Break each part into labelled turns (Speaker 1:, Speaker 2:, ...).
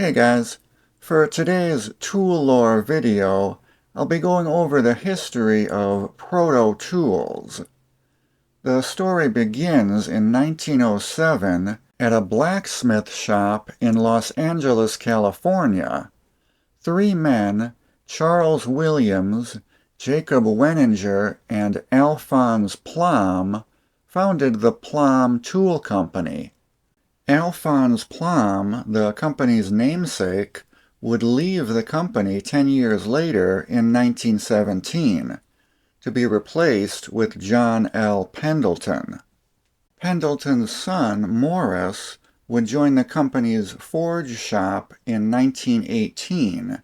Speaker 1: Hey guys, for today's tool lore video, I'll be going over the history of Proto Tools. The story begins in 1907 at a blacksmith shop in Los Angeles, California. Three men, Charles Williams, Jacob Wenninger, and Alphonse Plomb, founded the Plomb Tool Company. Alphonse Plomb, the company's namesake, would leave the company 10 years later in 1917, to be replaced with John L. Pendleton. Pendleton's son, Morris, would join the company's forge shop in 1918.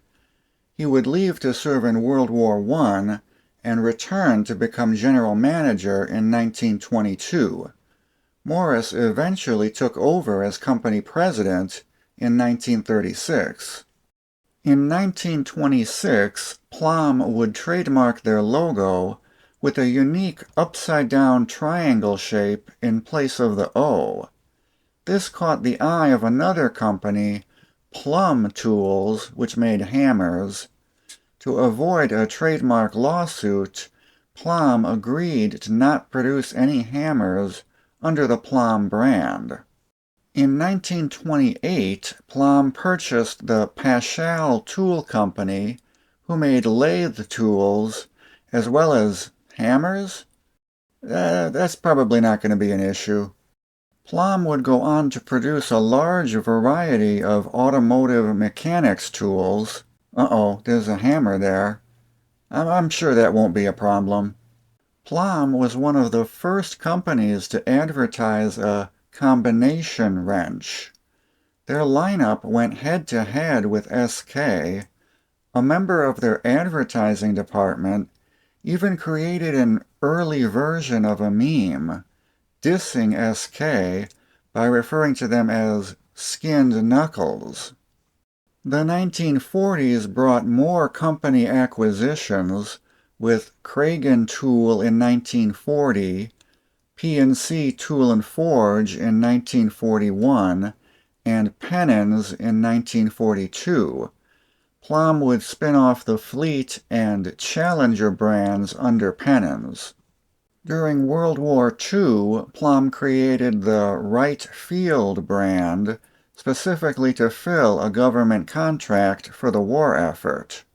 Speaker 1: He would leave to serve in World War I and return to become general manager in 1922. Morris eventually took over as company president in 1936. In 1926, Plomb would trademark their logo with a unique upside-down triangle shape in place of the O. This caught the eye of another company, Plomb Tools, which made hammers. To avoid a trademark lawsuit, Plomb agreed to not produce any hammers under the Plomb brand. In 1928, Plomb purchased the Paschal Tool Company, who made lathe tools, as well as hammers? That's probably not going to be an issue. Plomb would go on to produce a large variety of automotive mechanics tools. Uh-oh, there's a hammer there. I'm sure that won't be a problem. Plomb was one of the first companies to advertise a combination wrench. Their lineup went head-to-head with SK. A member of their advertising department even created an early version of a meme, dissing SK by referring to them as skinned knuckles. The 1940s brought more company acquisitions, with Cragen Tool in 1940, P&C Tool and Forge in 1941, and Pennins in 1942. Plomb would spin off the Fleet and Challenger brands under Pennins. During World War II, Plomb created the Wright Field brand, specifically to fill a government contract for the war effort.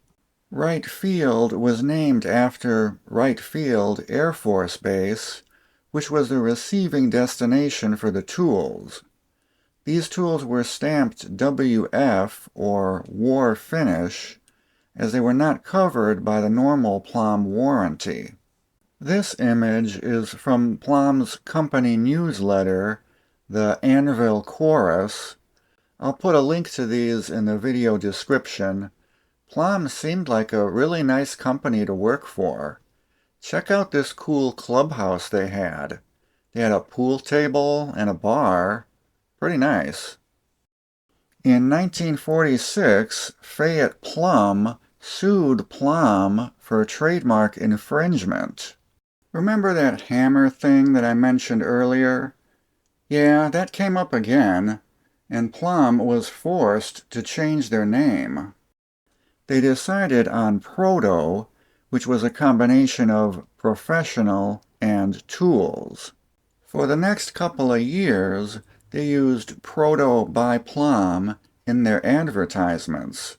Speaker 1: Wright Field was named after Wright Field Air Force Base, which was the receiving destination for the tools. These tools were stamped WF, or War Finish, as they were not covered by the normal Plomb warranty. This image is from Plomb's company newsletter, the Anvil Chorus. I'll put a link to these in the video description. Plomb seemed like a really nice company to work for. Check out this cool clubhouse they had. They had a pool table and a bar. Pretty nice. In 1946, Fayette Plumb sued Plomb for trademark infringement. Remember that hammer thing that I mentioned earlier? Yeah, that came up again, and Plomb was forced to change their name. They decided on Proto, which was a combination of professional and tools. For the next couple of years, they used Proto by Plomb in their advertisements.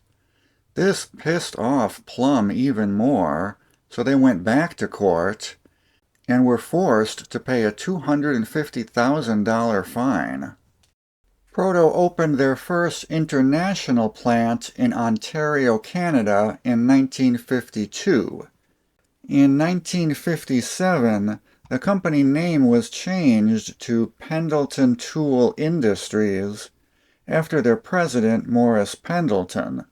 Speaker 1: This pissed off Plomb even more, so they went back to court and were forced to pay a $250,000 fine. Proto opened their first international plant in Ontario, Canada in 1952. In 1957, the company name was changed to Pendleton Tool Industries after their president, Morris Pendleton.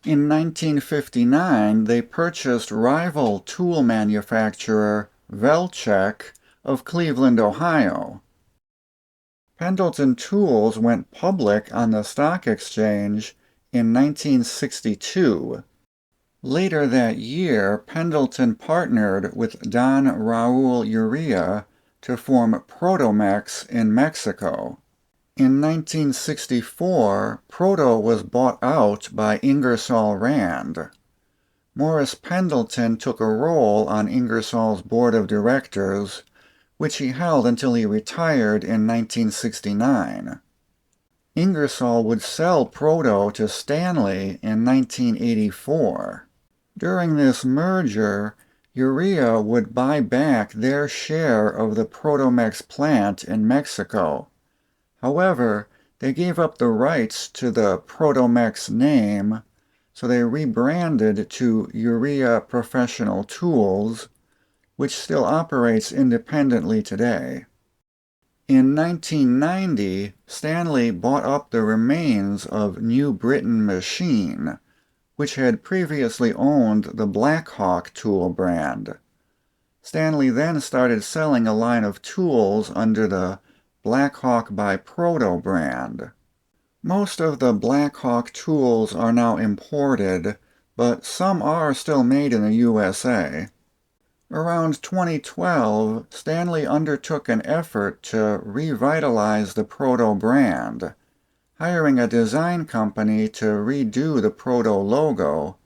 Speaker 1: In 1959, they purchased rival tool manufacturer Velchek of Cleveland, Ohio. Pendleton Tools went public on the stock exchange in 1962. Later that year, Pendleton partnered with Don Raul Urrea to form Protomex in Mexico. In 1964, Proto was bought out by Ingersoll Rand. Morris Pendleton took a role on Ingersoll's board of directors, which he held until he retired in 1969. Ingersoll would sell Proto to Stanley in 1984. During this merger, Urrea would buy back their share of the Protomex plant in Mexico. However, they gave up the rights to the Protomex name, so they rebranded to Urrea Professional Tools, which still operates independently today. In 1990, Stanley bought up the remains of New Britain Machine, which had previously owned the Blackhawk tool brand. Stanley then started selling a line of tools under the Blackhawk by Proto brand. Most of the Blackhawk tools are now imported, but some are still made in the USA. Around 2012, Stanley undertook an effort to revitalize the Proto brand, hiring a design company to redo the Proto logo.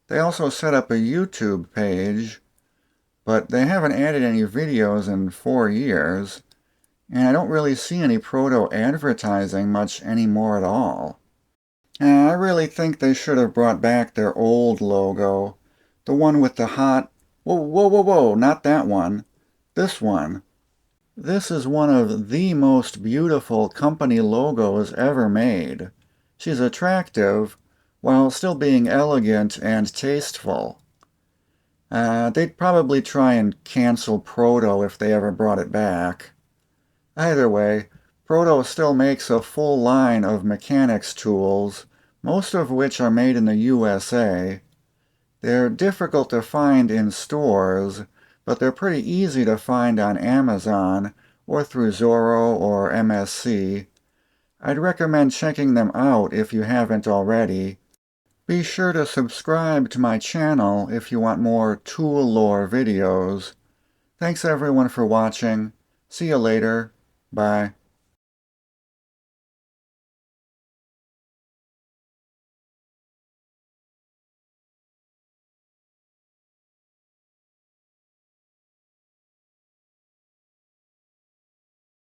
Speaker 1: They also set up a YouTube page, but they haven't added any videos in 4 years, and I don't really see any Proto advertising much anymore at all. I really think they should have brought back their old logo, the one with the hot... Whoa, not that one. This one. This is one of the most beautiful company logos ever made. She's attractive, while still being elegant and tasteful. They'd probably try and cancel Proto if they ever brought it back. Either way, Proto still makes a full line of mechanics tools, most of which are made in the USA. They're difficult to find in stores, but they're pretty easy to find on Amazon or through Zorro or MSC. I'd recommend checking them out if you haven't already. Be sure to subscribe to my channel if you want more tool lore videos. Thanks everyone for watching. See you later. Bye.